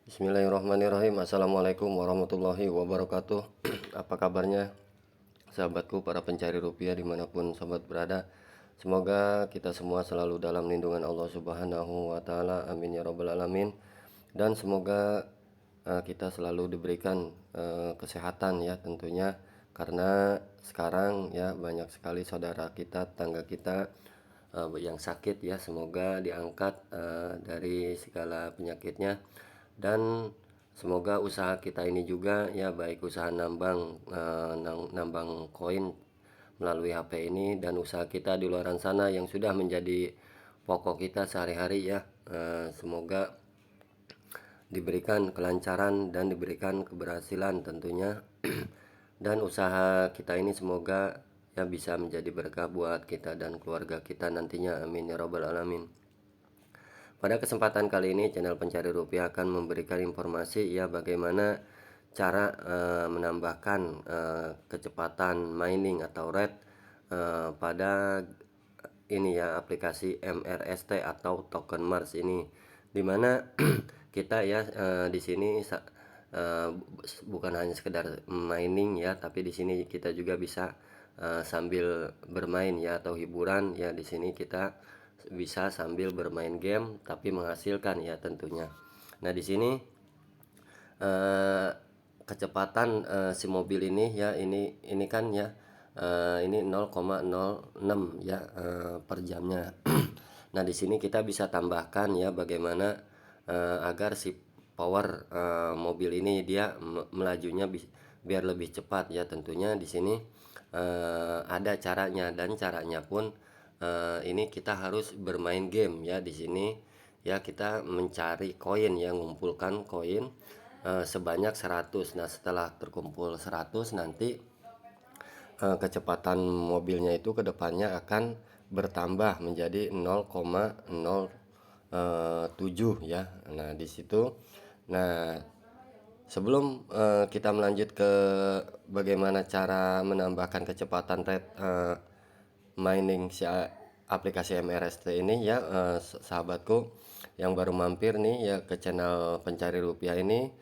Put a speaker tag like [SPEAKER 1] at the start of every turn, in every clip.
[SPEAKER 1] Bismillahirrahmanirrahim. Assalamualaikum warahmatullahi wabarakatuh. Apa kabarnya sahabatku para pencari rupiah dimanapun sobat berada. Semoga kita semua selalu dalam lindungan Allah Subhanahu wa Ta'ala. Amin ya Rabbal 'Alamin. Dan semoga kita selalu diberikan kesehatan ya tentunya, karena sekarang ya banyak sekali saudara kita, tetangga kita yang sakit ya. Semoga diangkat dari segala penyakitnya, dan semoga usaha kita ini juga ya, baik usaha nambang koin melalui HP ini dan usaha kita di luar sana yang sudah menjadi pokok kita sehari-hari ya, semoga diberikan kelancaran dan diberikan keberhasilan tentunya. Dan usaha kita ini semoga ya bisa menjadi berkah buat kita dan keluarga kita nantinya, amin ya Rabbal 'Alamin. Pada kesempatan kali ini channel pencari rupiah akan memberikan informasi ya bagaimana cara menambahkan kecepatan mining atau rate pada ini ya, aplikasi MRST atau token Mars ini, dimana kita ya di sini bukan hanya sekedar mining ya, tapi di sini kita juga bisa sambil bermain ya, atau hiburan ya. Di sini kita bisa sambil bermain game tapi menghasilkan ya tentunya. Nah, di sini kecepatan si mobil ini ya, ini kan ya ini 0,06 ya per jamnya. Nah, di sini kita bisa tambahkan ya bagaimana agar si power mobil ini dia melajunya biar lebih cepat ya tentunya. Di sini ada caranya, dan caranya pun ini kita harus bermain game ya. Di sini ya kita mencari koin ya, mengumpulkan koin sebanyak 100. Nah, setelah terkumpul 100 nanti kecepatan mobilnya itu kedepannya akan bertambah menjadi 0,07 ya. Nah, di situ. Nah, sebelum kita melanjut ke bagaimana cara menambahkan kecepatan rate mining si aplikasi MRST ini ya, sahabatku yang baru mampir nih ya ke channel pencari rupiah ini,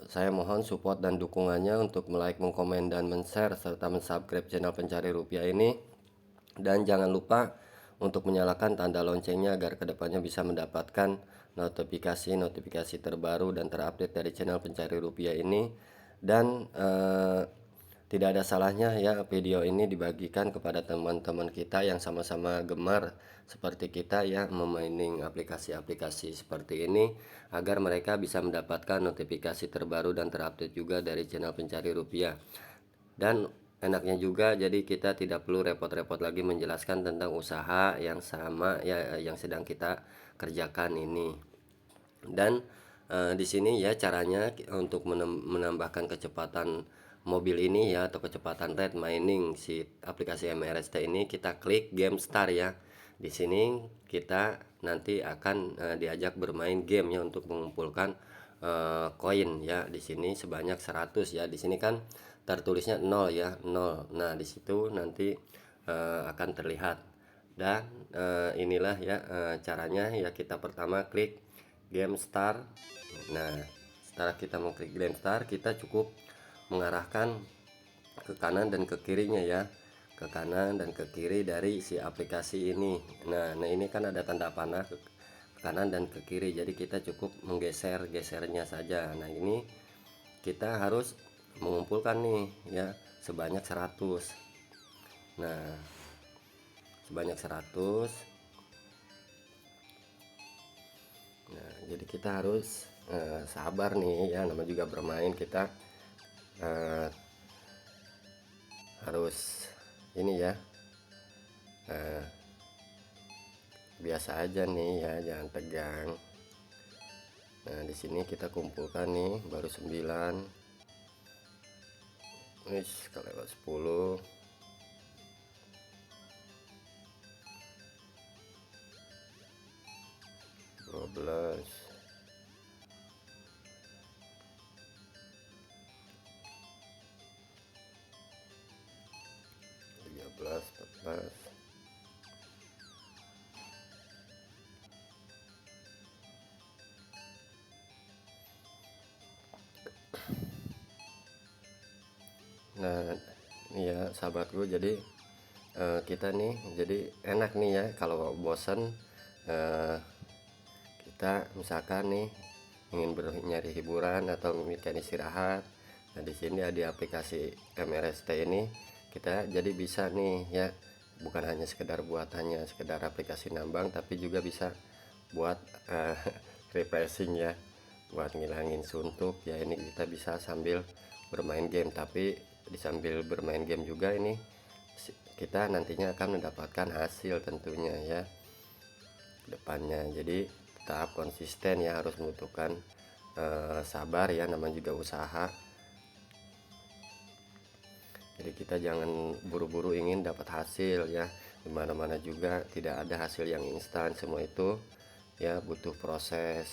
[SPEAKER 1] saya mohon support dan dukungannya untuk like, mengkomen, dan men-share serta men-subscribe channel pencari rupiah ini. Dan jangan lupa untuk menyalakan tanda loncengnya agar kedepannya bisa mendapatkan notifikasi terbaru dan terupdate dari channel pencari rupiah ini. Dan tidak ada salahnya ya video ini dibagikan kepada teman-teman kita yang sama-sama gemar seperti kita ya memining aplikasi-aplikasi seperti ini, agar mereka bisa mendapatkan notifikasi terbaru dan terupdate juga dari channel pencari rupiah. Dan enaknya juga, jadi kita tidak perlu repot-repot lagi menjelaskan tentang usaha yang sama ya yang sedang kita kerjakan ini. Dan di sini ya caranya untuk menambahkan kecepatan mobil ini ya, atau kecepatan rate mining si aplikasi MRST ini, kita klik game start ya. Di sini kita nanti akan diajak bermain game ya untuk mengumpulkan koin ya. Di sini sebanyak 100 ya. Di sini kan tertulisnya 0 ya, 0. Nah, di situ nanti akan terlihat. Dan inilah ya caranya ya. Kita pertama klik game start. Nah, setelah kita mau klik game start, kita cukup mengarahkan ke kanan dan ke kirinya ya, ke kanan dan ke kiri dari si aplikasi ini. Nah, ini kan ada tanda panah ke kanan dan ke kiri, jadi kita cukup menggesernya saja. Nah, ini kita harus mengumpulkan nih ya sebanyak 100. Nah, sebanyak 100. Nah, jadi kita harus sabar nih ya, namanya juga bermain, kita harus ini ya, biasa aja nih ya, jangan tegang. Nah, di sini kita kumpulkan nih baru 9. Wis kelewat 10. 12. 13, 14. ya sahabatku. Jadi kita nih jadi enak nih ya kalau bosan, kita misalkan nih ingin nyari hiburan atau memikirkan istirahat. Nah di sini di aplikasi MRST ini kita jadi bisa nih ya, bukan hanya sekedar sekedar aplikasi nambang, tapi juga bisa buat refreshing ya, buat ngilangin suntuk ya. Ini kita bisa sambil bermain game, tapi di sambil bermain game juga ini kita nantinya akan mendapatkan hasil tentunya ya depannya. Jadi tetap konsisten ya, harus membutuhkan sabar ya, namanya juga usaha. Jadi kita jangan buru-buru ingin dapat hasil ya. Dimana-mana juga tidak ada hasil yang instan, semua itu ya butuh proses.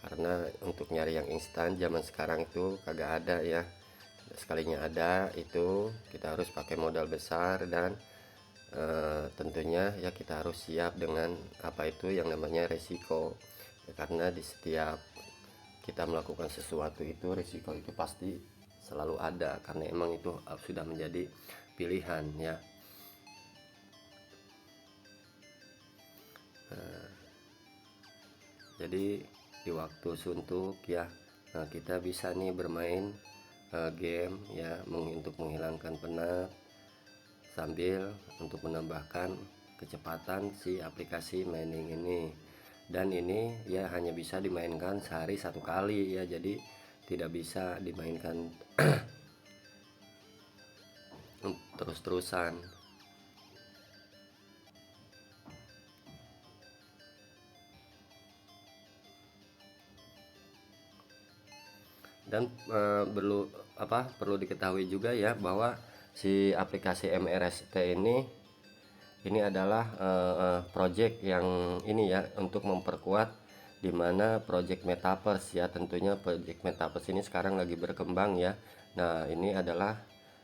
[SPEAKER 1] Karena untuk nyari yang instan zaman sekarang itu kagak ada ya. Sekalinya ada itu kita harus pakai modal besar, dan tentunya ya kita harus siap dengan apa itu yang namanya resiko ya, karena di setiap kita melakukan sesuatu itu risiko itu pasti selalu ada, karena emang itu sudah menjadi pilihan ya. Jadi di waktu suntuk ya, kita bisa nih bermain game ya, untuk menghilangkan penat sambil untuk menambahkan kecepatan si aplikasi mining ini. Dan ini ya hanya bisa dimainkan sehari satu kali ya, jadi tidak bisa dimainkan terus-terusan. Dan perlu diketahui juga ya bahwa si aplikasi MRST ini adalah project yang ini ya, untuk memperkuat dimana project metaverse ya. Tentunya project metaverse ini sekarang lagi berkembang ya. Nah ini adalah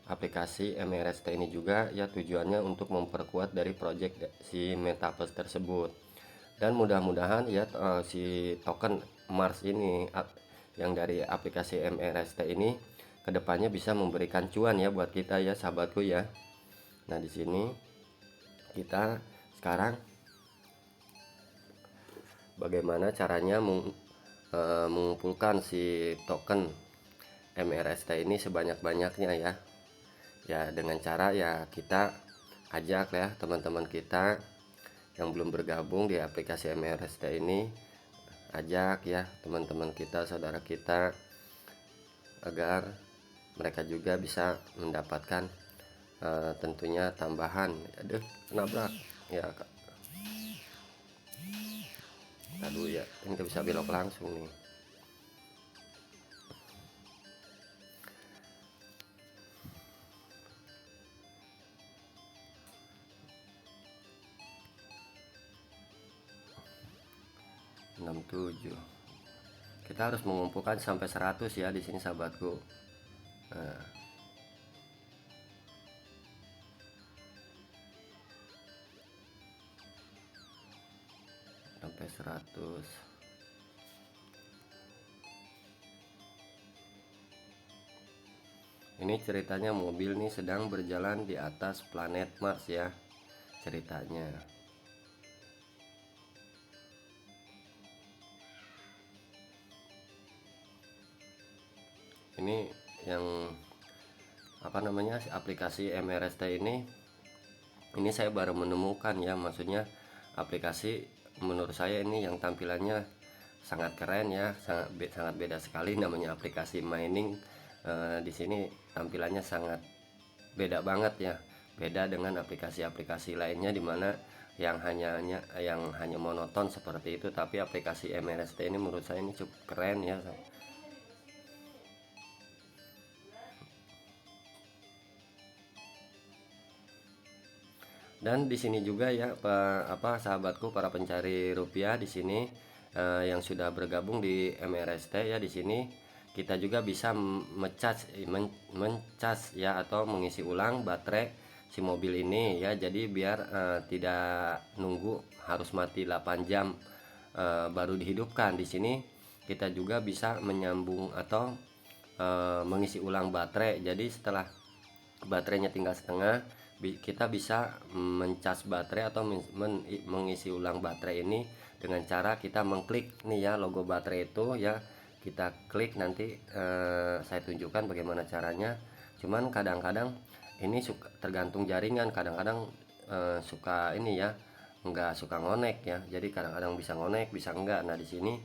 [SPEAKER 1] aplikasi MRST ini juga ya, tujuannya untuk memperkuat dari project si metaverse tersebut. Dan mudah-mudahan ya si token Mars ini yang dari aplikasi MRST ini kedepannya bisa memberikan cuan ya buat kita ya sahabatku ya. Nah di sini kita sekarang bagaimana caranya mengumpulkan si token MRST ini sebanyak-banyaknya ya. Ya dengan cara ya kita ajak ya teman-teman kita yang belum bergabung di aplikasi MRST ini, ajak ya teman-teman kita, saudara kita, agar mereka juga bisa mendapatkan tentunya tambahan. Aduh nabrak ya kak. Aduh ya, ini gak bisa belok langsung nih. Tujuh. Kita harus mengumpulkan sampai 100 ya di sini sahabatku. Nah, sampai 100. Ini ceritanya mobil nih sedang berjalan di atas planet Mars ya ceritanya. Ini yang apa namanya, aplikasi MRST ini saya baru menemukan ya, maksudnya aplikasi menurut saya ini yang tampilannya sangat keren ya, sangat beda sekali. Namanya aplikasi mining, di sini tampilannya sangat beda banget ya, beda dengan aplikasi-aplikasi lainnya dimana yang hanya monoton seperti itu. Tapi aplikasi MRST ini menurut saya ini cukup keren ya. Dan di sini juga ya sahabatku para pencari rupiah di sini yang sudah bergabung di MRST ya, di sini kita juga bisa mencas ya, atau mengisi ulang baterai si mobil ini ya. Jadi biar tidak nunggu harus mati 8 jam baru dihidupkan. Di sini kita juga bisa menyambung atau mengisi ulang baterai. Jadi setelah baterainya tinggal setengah, kita bisa mencas baterai atau mengisi ulang baterai ini dengan cara kita mengklik nih ya logo baterai itu ya, kita klik nanti saya tunjukkan bagaimana caranya. Cuman kadang-kadang ini tergantung jaringan, kadang-kadang suka ini ya, enggak suka ngonek ya. Jadi kadang-kadang bisa ngonek, bisa enggak. Nah di sini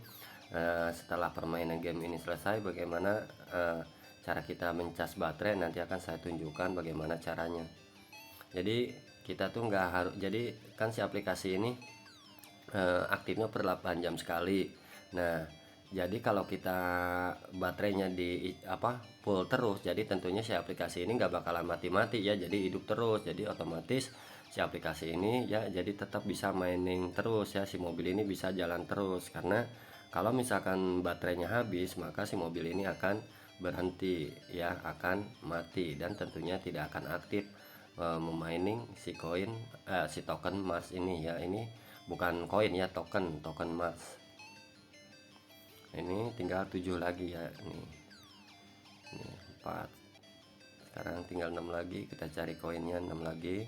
[SPEAKER 1] setelah permainan game ini selesai, bagaimana cara kita mencas baterai nanti akan saya tunjukkan bagaimana caranya. Jadi kita tuh nggak harus, jadi kan si aplikasi ini aktifnya per 8 jam sekali. Nah jadi kalau kita baterainya di full terus, jadi tentunya si aplikasi ini nggak bakalan mati-mati ya, jadi hidup terus. Jadi otomatis si aplikasi ini ya jadi tetap bisa mining terus ya, si mobil ini bisa jalan terus. Karena kalau misalkan baterainya habis, maka si mobil ini akan berhenti ya, akan mati, dan tentunya tidak akan aktif memining si koin si token Mars ini ya. Ini bukan koin ya, token Mars. Ini tinggal 7 lagi ya, ini 4, sekarang tinggal 6 lagi, kita cari koinnya 6 lagi.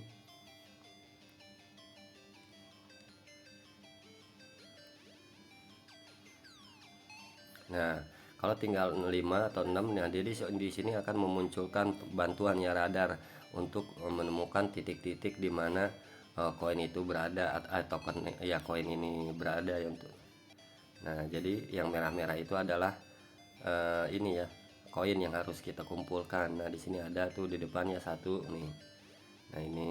[SPEAKER 1] Nah kalau tinggal 5 atau 6, nah jadi di sini akan memunculkan bantuan ya radar untuk menemukan titik-titik di mana koin itu berada, atau token ya koin ini berada ya. Untuk nah jadi yang merah-merah itu adalah ini ya koin yang harus kita kumpulkan. Nah di sini ada tuh di depannya satu nih, nah ini,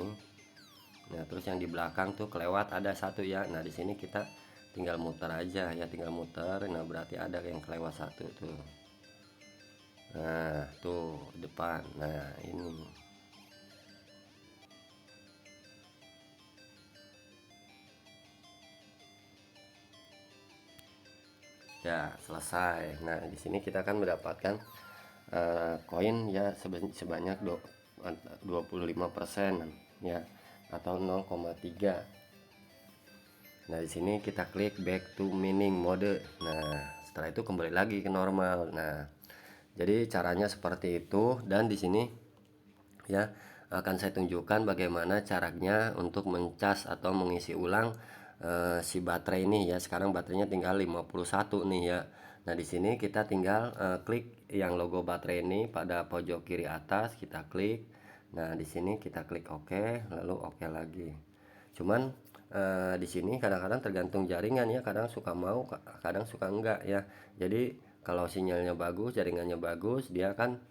[SPEAKER 1] nah terus yang di belakang tuh kelewat ada satu ya. Nah di sini kita tinggal muter aja ya, tinggal muter. Nah berarti ada yang kelewat satu tuh, nah tuh depan. Nah ini ya selesai. Nah di sini kita akan mendapatkan koin ya sebanyak 25% ya, atau 0,3. Nah di sini kita klik back to mining mode. Nah setelah itu kembali lagi ke normal. Nah jadi caranya seperti itu, dan di sini ya akan saya tunjukkan bagaimana caranya untuk mencas atau mengisi ulang si baterai ini ya. Sekarang baterainya tinggal 51 nih ya. Nah di sini kita tinggal klik yang logo baterai ini pada pojok kiri atas, kita klik. Nah di sini kita klik OK, lalu OK lagi. Cuman di sini kadang-kadang tergantung jaringan ya, kadang suka mau, kadang suka enggak ya. Jadi kalau sinyalnya bagus, jaringannya bagus, dia kan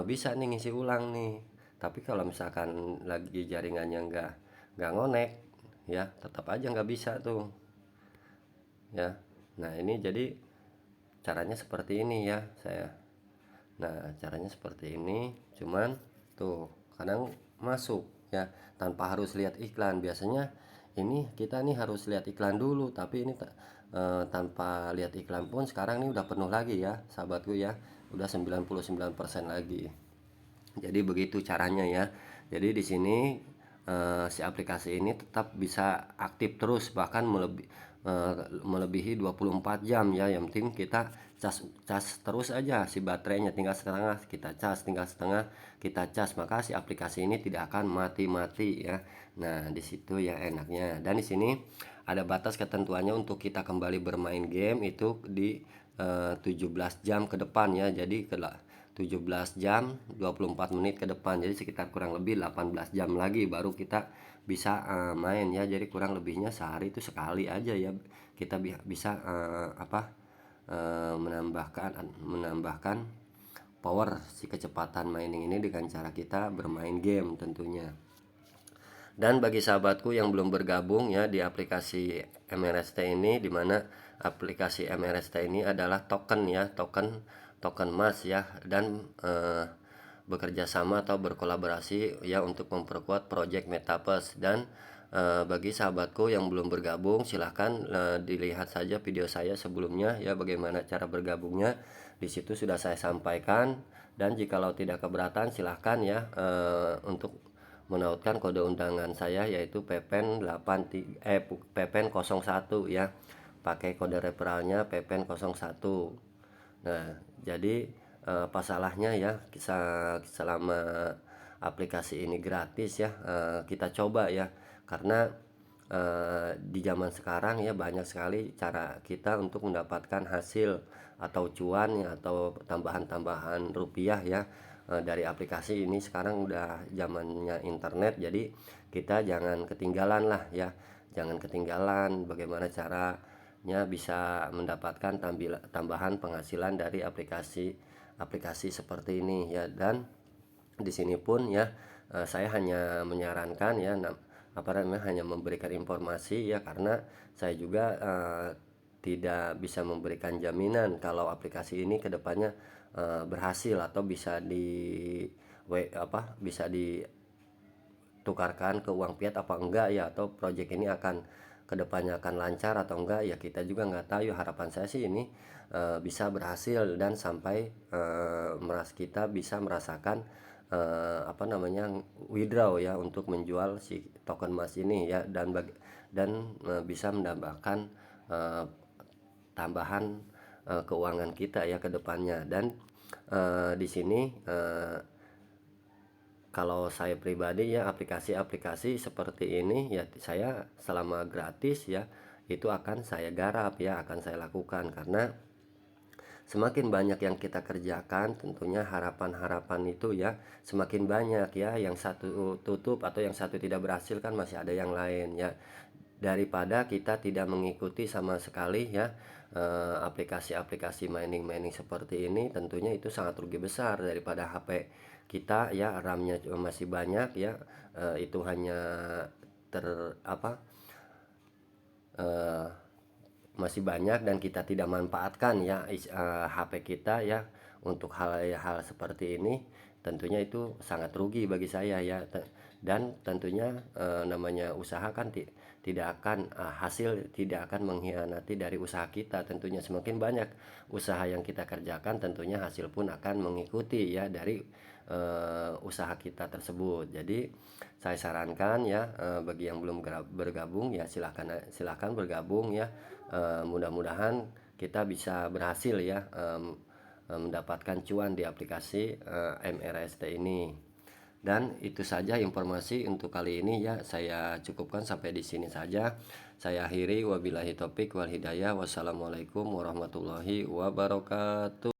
[SPEAKER 1] bisa nih ngisi ulang nih. Tapi kalau misalkan lagi jaringannya nggak ngonek ya, tetap aja nggak bisa tuh ya. Nah ini jadi caranya seperti ini ya saya. Nah caranya seperti ini, cuman tuh kadang masuk ya tanpa harus lihat iklan. Biasanya ini kita nih harus lihat iklan dulu, tapi ini tanpa lihat iklan pun sekarang ini udah penuh lagi ya sahabatku ya, udah 99% lagi. Jadi begitu caranya ya. Jadi di sini si aplikasi ini tetap bisa aktif terus, bahkan melebihi 24 jam ya. Yang penting kita cas terus aja si baterainya, tinggal setengah kita cas, tinggal setengah kita cas, maka si aplikasi ini tidak akan mati-mati ya. Nah di situ ya enaknya. Dan di sini ada batas ketentuannya untuk kita kembali bermain game itu di 17 jam ke depan ya. Jadi 17 jam 24 menit ke depan, jadi sekitar kurang lebih 18 jam lagi baru kita bisa main ya. Jadi kurang lebihnya sehari itu sekali aja ya kita bisa menambahkan power si kecepatan mining ini dengan cara kita bermain game tentunya. Dan bagi sahabatku yang belum bergabung ya di aplikasi MRST ini, dimana aplikasi MRST ini adalah token ya, token Mars ya, dan bekerja sama atau berkolaborasi ya untuk memperkuat project Metaverse. Dan bagi sahabatku yang belum bergabung, silahkan dilihat saja video saya sebelumnya ya bagaimana cara bergabungnya. Di situ sudah saya sampaikan, dan jikalau tidak keberatan silahkan ya untuk menautkan kode undangan saya, yaitu PPN 01 ya, pakai kode referralnya PPN 01. Nah jadi apa salahnya ya selama aplikasi ini gratis ya, kita coba ya. Karena di zaman sekarang ya banyak sekali cara kita untuk mendapatkan hasil atau cuan ya, atau tambahan-tambahan rupiah ya, dari aplikasi ini. Sekarang udah zamannya internet, jadi kita jangan ketinggalan lah ya, jangan ketinggalan bagaimana caranya bisa mendapatkan tambahan penghasilan dari aplikasi seperti ini ya. Dan di sini pun ya, saya hanya menyarankan ya, apa namanya, hanya memberikan informasi ya, karena saya juga tidak bisa memberikan jaminan kalau aplikasi ini kedepannya berhasil atau bisa ditukarkan ke uang fiat apa enggak ya, atau project ini akan kedepannya akan lancar atau enggak ya, kita juga nggak tahu ya. Harapan saya sih ini bisa berhasil dan sampai kita bisa merasakan apa namanya, withdraw ya, untuk menjual si token emas ini ya, bisa menambahkan eh, tambahan keuangan kita ya ke depannya. Dan di sini kalau saya pribadi ya, aplikasi-aplikasi seperti ini ya, saya selama gratis ya itu akan saya garap ya, akan saya lakukan. Karena semakin banyak yang kita kerjakan, tentunya harapan-harapan itu ya semakin banyak ya. Yang satu tutup atau yang satu tidak berhasil, kan masih ada yang lain ya. Daripada kita tidak mengikuti sama sekali ya aplikasi-aplikasi mining seperti ini, tentunya itu sangat rugi besar. Daripada HP kita ya RAM-nya masih banyak ya, itu hanya ter apa eh, masih banyak dan kita tidak manfaatkan ya HP kita ya untuk hal-hal seperti ini, tentunya itu sangat rugi bagi saya ya. Dan tentunya namanya usaha kan tidak akan hasil tidak akan mengkhianati dari usaha kita. Tentunya semakin banyak usaha yang kita kerjakan, tentunya hasil pun akan mengikuti ya dari usaha kita tersebut. Jadi saya sarankan ya, bagi yang belum bergabung ya, silakan bergabung ya. Mudah-mudahan kita bisa berhasil ya mendapatkan cuan di aplikasi MRST ini. Dan itu saja informasi untuk kali ini ya, saya cukupkan sampai di sini saja. Saya akhiri, wabillahi taufik wal hidayah. Wassalamualaikum warahmatullahi wabarakatuh.